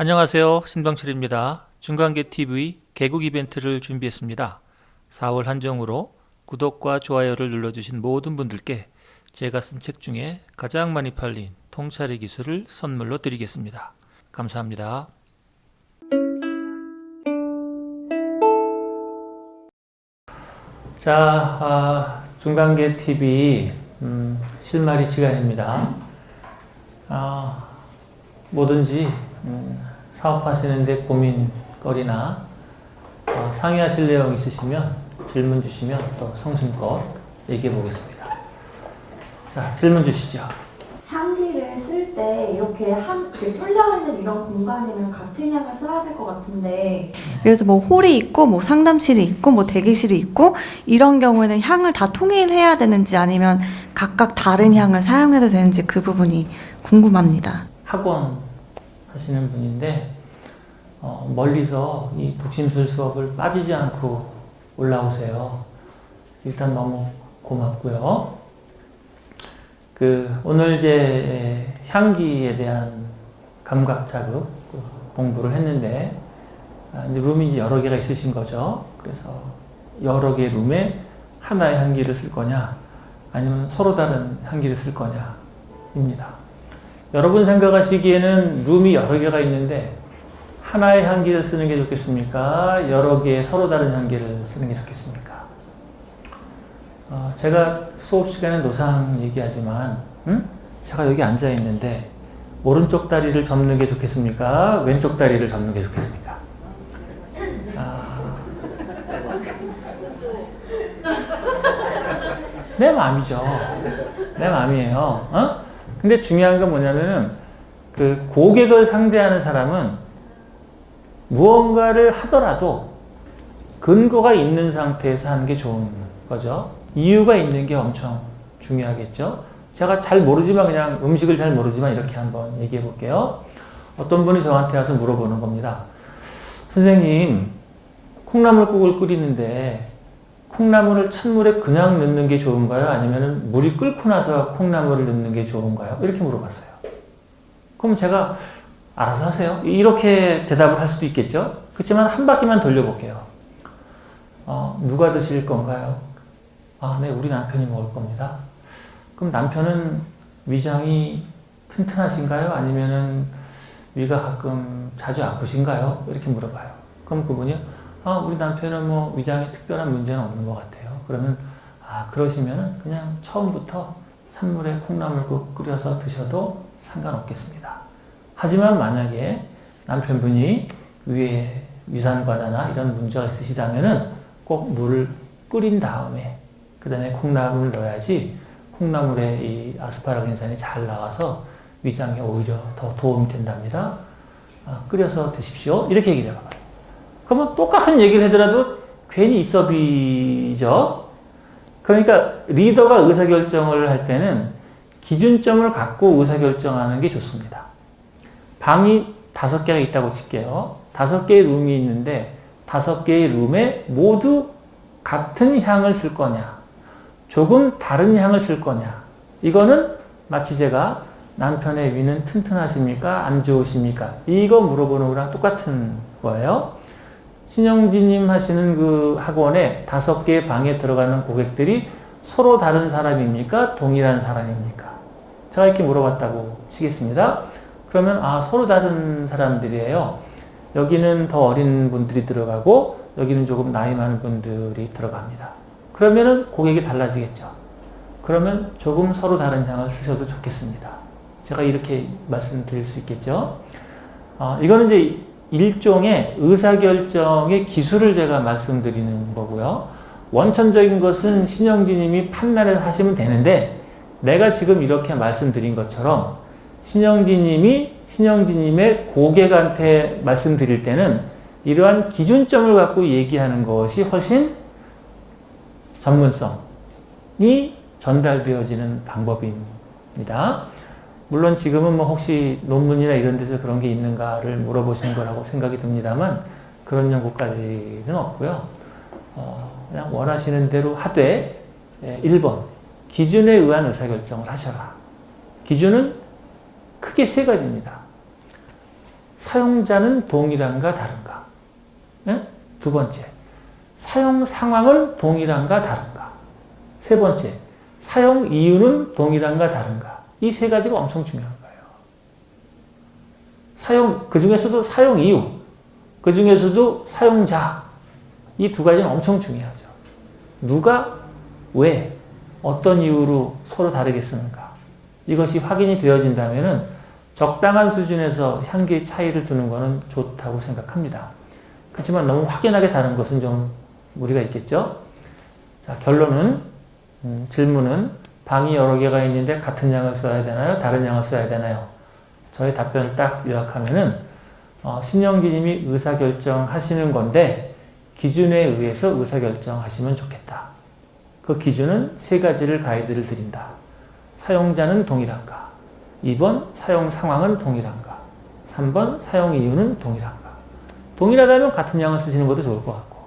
안녕하세요. 신방철입니다. 중간계TV 개국 이벤트를 준비했습니다. 4월 한정으로 구독과 좋아요를 눌러주신 모든 분들께 제가 쓴 책 중에 가장 많이 팔린 통찰의 기술을 선물로 드리겠습니다. 감사합니다. 자, 중간계TV 실마리 시간입니다. 뭐든지 사업하시는데 고민거리나 상의하실 내용 있으시면 질문 주시면 또 성심껏 얘기해 보겠습니다. 자, 질문 주시죠. 향기를 쓸 때 이렇게 뚫려있는 이런 공간이면 같은 향을 써야 될 것 같은데, 그래서 뭐 홀이 있고 뭐 상담실이 있고 뭐 대기실이 있고 이런 경우에는 향을 다 통일해야 되는지 아니면 각각 다른 향을 사용해도 되는지 그 부분이 궁금합니다. 학원 하시는 분인데 멀리서 이 독심술 수업을 빠지지 않고 올라오세요. 일단 너무 고맙고요. 오늘 이제 향기에 대한 감각 자극 공부를 했는데 이제 룸이 이제 여러 개가 있으신 거죠. 그래서 여러 개의 룸에 하나의 향기를 쓸 거냐 아니면 서로 다른 향기를 쓸 거냐입니다. 여러분 생각하시기에는 룸이 여러 개가 있는데 하나의 향기를 쓰는 게 좋겠습니까? 여러 개의 서로 다른 향기를 쓰는 게 좋겠습니까? 제가 수업 시간에 노상 얘기하지만 제가 여기 앉아 있는데 오른쪽 다리를 접는 게 좋겠습니까? 왼쪽 다리를 접는 게 좋겠습니까? 내 마음이죠. 내 마음이에요. 근데 중요한 건 뭐냐면은 고객을 상대하는 사람은 무언가를 하더라도 근거가 있는 상태에서 하는 게 좋은 거죠. 이유가 있는 게 엄청 중요하겠죠. 제가 잘 모르지만 그냥 음식을 잘 모르지만 이렇게 한번 얘기해 볼게요. 어떤 분이 저한테 와서 물어보는 겁니다. 선생님, 콩나물국을 끓이는데 콩나물을 찬물에 그냥 넣는 게 좋은가요? 아니면 물이 끓고 나서 콩나물을 넣는 게 좋은가요? 이렇게 물어봤어요. 그럼 제가 알아서 하세요. 이렇게 대답을 할 수도 있겠죠? 그렇지만 한 바퀴만 돌려볼게요. 누가 드실 건가요? 네, 우리 남편이 먹을 겁니다. 그럼 남편은 위장이 튼튼하신가요? 아니면은 위가 가끔 자주 아프신가요? 이렇게 물어봐요. 그럼 그분이 우리 남편은 뭐 위장에 특별한 문제는 없는 것 같아요. 그러면 그러시면은 그냥 처음부터 찬물에 콩나물국 끓여서 드셔도 상관없겠습니다. 하지만 만약에 남편분이 위에 위산과다나 이런 문제가 있으시다면은 꼭 물을 끓인 다음에 그 다음에 콩나물을 넣어야지 콩나물에 이 아스파라긴산이 잘 나와서 위장에 오히려 더 도움이 된답니다. 끓여서 드십시오. 이렇게 얘기를 해봐요. 그러면 똑같은 얘기를 하더라도 괜히 있어비죠. 그러니까 리더가 의사결정을 할 때는 기준점을 갖고 의사결정하는 게 좋습니다. 방이 5개가 있다고 칠게요. 5개의 룸이 있는데 5개의 룸에 모두 같은 향을 쓸 거냐, 조금 다른 향을 쓸 거냐. 이거는 마치 제가 남편의 위는 튼튼하십니까? 안 좋으십니까? 이거 물어보는 거랑 똑같은 거예요. 신영진님 하시는 그 학원에 5개의 방에 들어가는 고객들이 서로 다른 사람입니까? 동일한 사람입니까? 제가 이렇게 물어봤다고 치겠습니다. 그러면 서로 다른 사람들이에요. 여기는 더 어린 분들이 들어가고 여기는 조금 나이 많은 분들이 들어갑니다. 그러면은 고객이 달라지겠죠. 그러면 조금 서로 다른 향을 쓰셔도 좋겠습니다. 제가 이렇게 말씀드릴 수 있겠죠. 이거는 이제 일종의 의사결정의 기술을 제가 말씀드리는 거고요. 원천적인 것은 신영진님이 판단을 하시면 되는데 내가 지금 이렇게 말씀드린 것처럼 신영진님이 신영진님의 고객한테 말씀드릴 때는 이러한 기준점을 갖고 얘기하는 것이 훨씬 전문성이 전달되어지는 방법입니다. 물론 지금은 뭐 혹시 논문이나 이런 데서 그런 게 있는가를 물어보시는 거라고 생각이 듭니다만 그런 연구까지는 없고요. 그냥 원하시는 대로 하되 1번 기준에 의한 의사결정을 하셔라. 기준은 크게 3가지입니다. 사용자는 동일한가 다른가? 예? 두 번째, 사용 상황은 동일한가 다른가? 세 번째, 사용 이유는 동일한가 다른가? 이 세 가지가 엄청 중요한 거예요. 그 중에서도 사용 이유, 그 중에서도 사용자, 이 두 가지는 엄청 중요하죠. 누가, 왜, 어떤 이유로 서로 다르게 쓰는가? 이것이 확인이 되어진다면은 적당한 수준에서 향기의 차이를 두는 것은 좋다고 생각합니다. 그렇지만 너무 확연하게 다른 것은 좀 무리가 있겠죠? 자, 결론은, 질문은 방이 여러 개가 있는데 같은 양을 써야 되나요? 다른 양을 써야 되나요? 저의 답변을 딱 요약하면은, 신영기님이 의사결정하시는 건데, 기준에 의해서 의사결정하시면 좋겠다. 그 기준은 세 가지를 가이드를 드린다. 사용자는 동일한가? 2번, 사용 상황은 동일한가? 3번, 사용 이유는 동일한가? 동일하다면 같은 양을 쓰시는 것도 좋을 것 같고,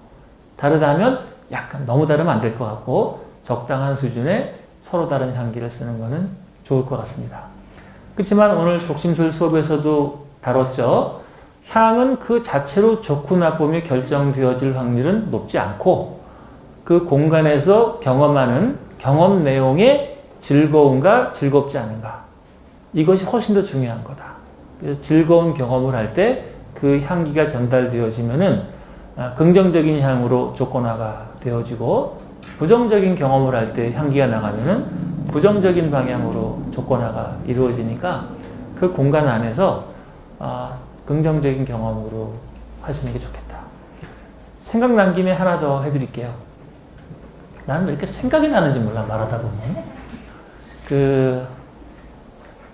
다르다면 약간 너무 다르면 안 될 것 같고, 적당한 수준의 서로 다른 향기를 쓰는 것은 좋을 것 같습니다. 그렇지만 오늘 독심술 수업에서도 다뤘죠. 향은 그 자체로 좋고 나쁨이 결정되어질 확률은 높지 않고 그 공간에서 경험하는 경험 내용의 즐거움과 즐겁지 않은가, 이것이 훨씬 더 중요한 거다. 그래서 즐거운 경험을 할 때 그 향기가 전달되어지면은 긍정적인 향으로 조건화가 되어지고, 부정적인 경험을 할 때 향기가 나가면은 부정적인 방향으로 조건화가 이루어지니까 그 공간 안에서 긍정적인 경험으로 하시는 게 좋겠다. 생각난 김에 하나 더 해드릴게요. 나는 왜 이렇게 생각이 나는지 몰라, 말하다 보면.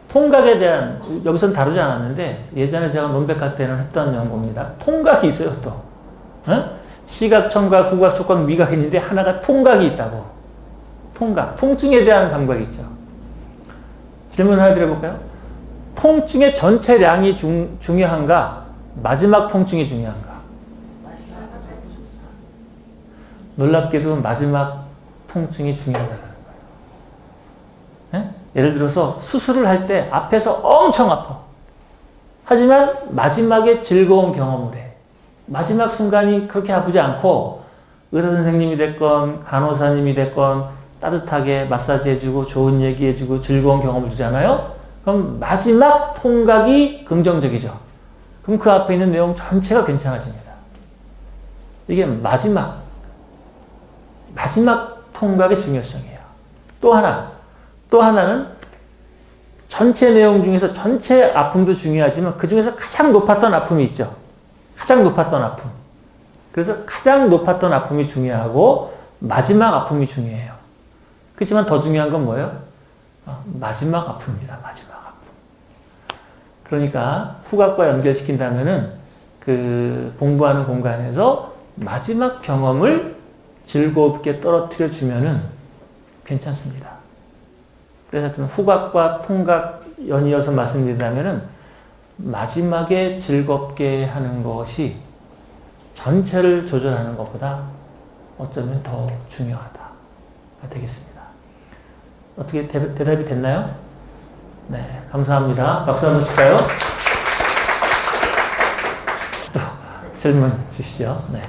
통각에 대한, 여기서는 다루지 않았는데, 예전에 제가 논백할 때는 했던 연구입니다. 통각이 있어요, 또. 시각, 청각, 후각, 촉각, 미각이 있는데, 하나가 통각이 있다고. 통각. 통증에 대한 감각이 있죠. 질문 하나 드려볼까요? 통증의 전체량이 중요한가? 마지막 통증이 중요한가? 놀랍게도 마지막 통증이 중요하다는 거예요. 네? 예를 들어서 수술을 할 때 앞에서 엄청 아파. 하지만 마지막에 즐거운 경험을 해. 마지막 순간이 그렇게 아프지 않고 의사 선생님이 됐건 간호사님이 됐건 따뜻하게 마사지 해주고 좋은 얘기 해주고 즐거운 경험을 주잖아요. 그럼 마지막 통각이 긍정적이죠. 그럼 그 앞에 있는 내용 전체가 괜찮아집니다. 이게 마지막 통각의 중요성이에요. 또 하나는 전체 내용 중에서 전체 아픔도 중요하지만 그 중에서 가장 높았던 아픔이 있죠. 가장 높았던 아픔. 그래서 가장 높았던 아픔이 중요하고 마지막 아픔이 중요해요. 그렇지만 더 중요한 건 뭐예요? 마지막 아픔입니다. 마지막 아픔. 그러니까 후각과 연결시킨다면은 그 공부하는 공간에서 마지막 경험을 즐겁게 떨어뜨려 주면은 괜찮습니다. 그래서 하여튼 후각과 통각 연이어서 말씀드린다면은 마지막에 즐겁게 하는 것이 전체를 조절하는 것보다 어쩌면 더 중요하다 되겠습니다. 어떻게 대답이 됐나요? 네, 감사합니다. 박수 한번 칠까요? 또 질문 주시죠. 네.